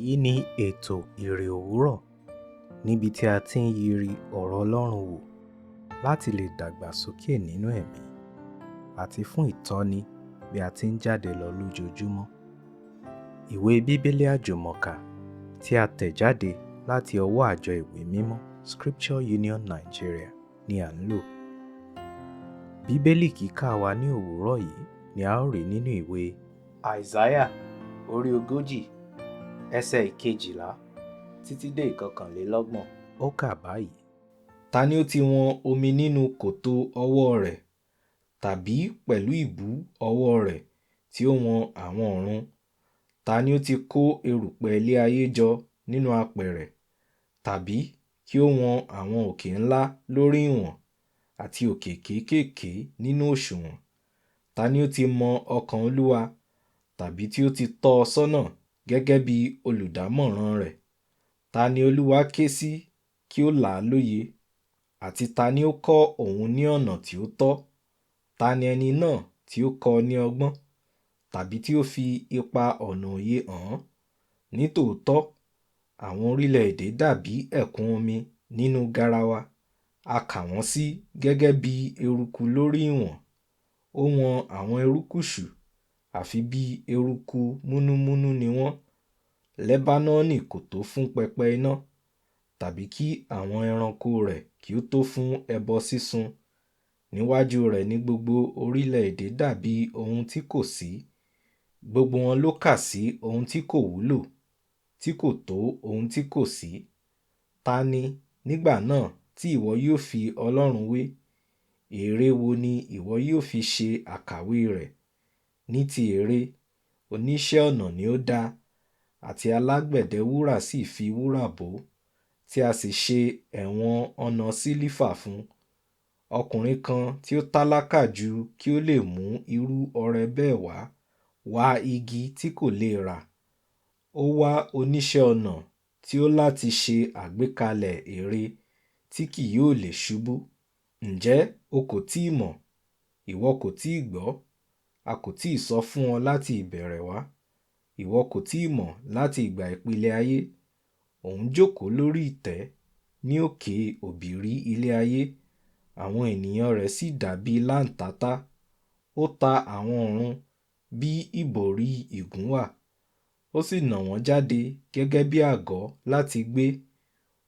Èyí ni ètò Iri Owuro, níbi tí a ti ń yiri ọ̀rọ̀ Ọlọ́run wò láti lè dàgbàsókè nínú ẹ̀mí àti fún ìtọ́ni bí a ti ń jáde lọ lójoojúmọ́. Ìwé Bíbélì Àjùmọ tí a tẹ̀ jáde láti ọwọ́ àjọ ìwé mímọ́ Scripture Union Nigeria ni à ń lò. Bíbélì kíkà wa ní òwúrọ̀ yìí ni a ó rí nínú ìwé Àìsáyà orí 40 ẹsẹ̀ 12 títí dé 21. Ó kà báyìí: Ta ni ó ti wọn omi nínú kòtò ọwọ́ rẹ̀, tàbí pẹ̀lú ìbú ọwọ́ rẹ̀ tí ó wọn àwọn ọ̀run? Ta ni ó ti kó erùpẹ̀ ilé ayé jọ nínú apẹ̀rẹ̀, tàbí kí ó wọn àwọn òkè ńlá lórí ìwọ̀n àti òkè kéékèèké nínú òṣùwọ̀n? Ta ni ó ti mọ ọkàn Olúwa, tàbí tí ó ti tọ́ ọ sọ́nà gẹ́gẹ́ bí olùdámọ̀ràn rẹ̀? Ta ni Olúwa ké sí kí ó là á lóye, àti ta ni ó kọ́ òun ní ọ̀nà tí ó tọ́? Ta ni ẹni náà tí ó kọ́ ọ ní ọgbọ́n, tàbí tí ó fi ipa ọ̀nà òye hàn án? Nítòótọ́, àwọn orílẹ̀-èdè dàbí ẹ̀kún omi nínú garawa, a kà wọ́n sí gẹ́gẹ́ bí eruku lórí ìwọ̀n. Ó wọn àwọn erékùṣù, àfi bí eruku múnúmúnú ni wọ́n. Lẹ́bánánì kò tó fún pẹpẹ iná, tàbí kí àwọn ẹranko rẹ̀ kí ó tó fún ẹbọ sísun. Níwájú rẹ̀ ní gbogbo orílẹ̀-èdè dàbí ohun tí kò sí. Gbogbo wọn ló kà sí ohun tí kò wúlò, tí kò tó ohun tí kò sí. Ta ni nígbà náà tí ìwọ yóò fi Ọlọ́run wé? Ère wo ni ìwọ yóò fi ṣe àkàwé rẹ̀? Ní ti ère, oníṣẹ́ ọnà ni ó dá, àti alágbẹ̀dẹ wúrà sì fi wúrà bò ó, tí a sì ṣe ẹ̀wọ̀n ọnà sílífà fún. Ọkùnrin kan tí ó tálákà jù kí ó lè mú irú ọrẹ bẹ́ẹ̀ wá igi tí kò lè rà. Ó wá oníṣẹ́ ọnà tí ó láti ṣe àgbékalẹ̀ ère tí kì yóò lè ṣubú. Ǹjẹ́ o kò tí ì mọ̀? Ìwọ kò tí ì gbọ́? A kò tí ì sọ fún ọ láti ìbẹ̀rẹ̀ wá? Ìwọ kò tí ì mọ̀ láti ìgbà ìpilẹ̀ ayé? Òun jókòó lórí ìtẹ́ ní òkè òbírí ilé ayé, àwọn ènìyàn rẹ̀ sì dàbí láńtata. Ó ta àwọn ọ̀run bí ìbòrí ìgúnwà, ó sì nà wọ́n jáde gẹ́gẹ́ bí àgọ́ láti gbé.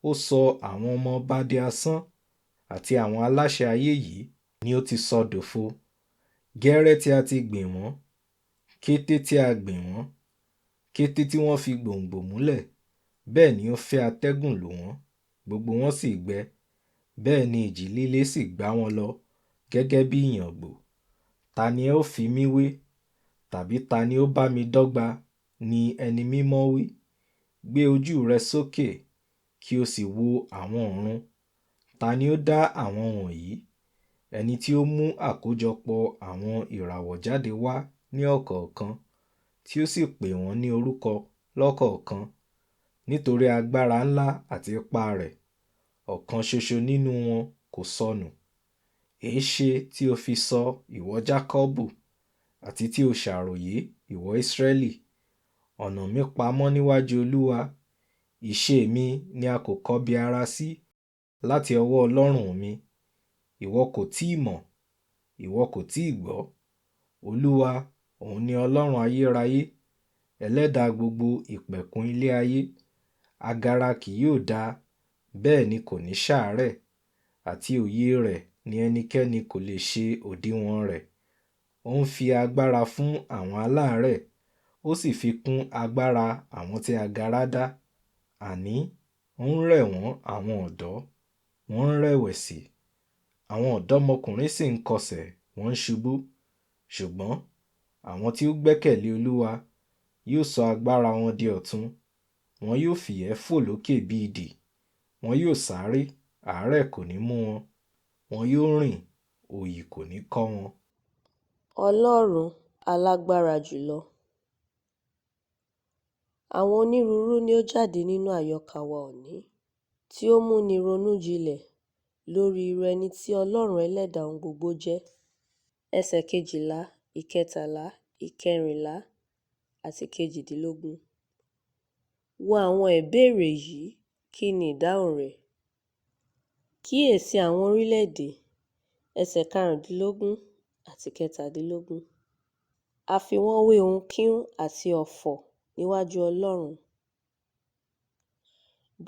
Ó sọ àwọn ọmọ ọba di asán, àti àwọn aláṣẹ ayé yìí ni ó ti sọ dòfo. Gẹ́rẹ́ tí a ti gbìn wọ́n, kété tí a gbìn wọ́n, kété tí wọ́n fi gbòǹgbò múlẹ̀, bẹ́ẹ̀ ni ó fẹ́ atẹ́gùn lù wọ́n, gbogbo wọn sì gbẹ. Bẹ́ẹ̀ ni ìjì líle sì gbá wọn lọ gẹ́gẹ́ bí ìyàngbò. Ta ni ẹ ó fi mí wé? Tàbí ta ni ó bá mi dọ́gba? Ni ẹni mímọ́ wí. Gbé ojú rẹ sókè, kí o sì wo àwọn ọ̀run. Ta ni ó dá àwọn wọ̀nyí? Ẹni tí ó mú àkójọpọ̀ àwọn ìràwọ̀ jáde wá ní ọ̀kọ̀ọ̀kan, tí ó sì pè wọ́n ní orúkọ lọ́kọ̀ọ̀kan. Nítorí agbára ńlá àti ipá rẹ̀, ọ̀kan ṣoṣo nínú wọn kò sọnù. Èéṣe tí o fi sọ, ìwọ Jákọ́bù, àti tí o ṣàròyé, ìwọ Ísírẹ́lì? Ọ̀nà mi pamọ́ níwájú Olúwa, ìṣe mi ni a kò kọbi ara sí láti ọwọ́ Ọlọ́run mi. Ìwọ kò tí ì mọ̀? Ìwọ kò tí ì gbọ́? Olúwa, òun ni Ọlọ́run ayérayé, ẹlẹ́dàá gbogbo ìpẹ̀kun ilé ayé. Agara kì yóò dá, bẹ́ẹ̀ ni kò ní ṣàárẹ̀, àti òye rẹ̀ ni ẹnikẹ́ni kò lè ṣe òdiwọ̀n rẹ̀. Ó ń fi agbára fún àwọn aláàárẹ̀, ó sì fi kún agbára àwọn tí agara dá. Àní, ó ń rẹ̀ wọ́n àwọn ọ̀dọ́, wọ́n ń rẹ̀wẹ̀sì. Àwọn ọ̀dọ́mọkùnrin sì ń kọsẹ̀, wọ́n ń ṣubú. Ṣùgbọ́n àwọn tí ó gbẹ́kẹ̀lé Olúwa yóò sọ agbára wọn di ọ̀tun. Wọn yóò fìyẹ́ fò lókè bí idì. Wọn yóò sáré, àárẹ̀ kò ní mú wọn. Wọn yóò rìn, òyì kò ní kọ́ wọn. Ọlọ́run alágbára jùlọ. Àwọn onírúurú ni ó jáde nínú àyọkà wa òní, tí ó múni ronú jinlẹ̀ lórí irú ẹni tí Ọlọ́run ẹlẹ́dàá ohun gbogbo jẹ́. Ẹsẹ̀ 12, 13, 14 àti 18. Wo àwọn ìbéèrè yìí, kí ni ìdáhùn rẹ̀? Kíyèsí àwọn orílẹ̀-èdè, ẹsẹ̀ 15 àti 17. A fi wọ́n wé ohun kíhún àti ọ̀fọ̀ níwájú Ọlọ́run.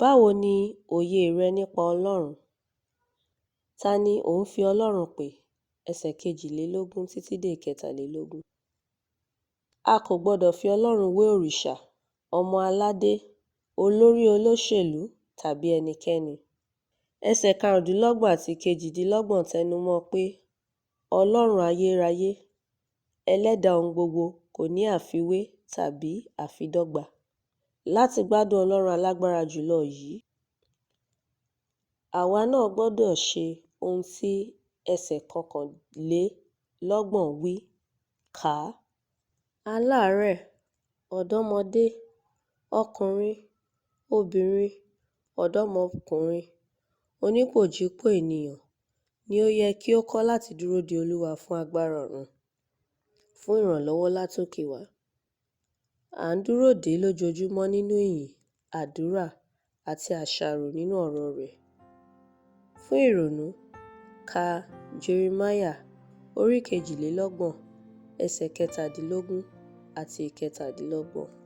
Báwo ni òye rẹ nípa Ọlọ́run? Ta ni ò ń fi Ọlọ́run pè? Ẹsẹ̀ 22 títí dé 23. A kò gbọdọ̀ fi Ọlọ́run wé òrìṣà, ọmọ aládé, olórí olóṣèlú tàbí ẹnikẹ́ni. Ẹsẹ̀ 25 àti 28 tẹnumọ́ pé Ọlọ́run ayérayé, ẹlẹ́dàá ohun gbogbo kò ní àfiwé tàbí àfidọ́gba. Láti gbádùn Ọlọ́run alágbára jùlọ yìí, àwa náà gbọ́dọ̀ ṣe ohun tí ẹsẹ̀ 29 wí. Kà á. Aláàárẹ̀, ọ̀dọ́mọdé, ọkùnrin, obìnrin, ọ̀dọ́mọkùnrin, onípòjípò ènìyàn ni ó yẹ kí ó kọ́ láti dúró de Olúwa fún agbára ọ̀run, fún ìrànlọ́wọ́ látòkè wá. À ń dúró dè é lójoojúmọ́ nínú ìyìn, àdúrà àti àṣàrò nínú ọ̀rọ̀ rẹ̀. Fún ìrònú, ka Jeremáyà orí 22, ẹsẹ̀ 17 àti 27.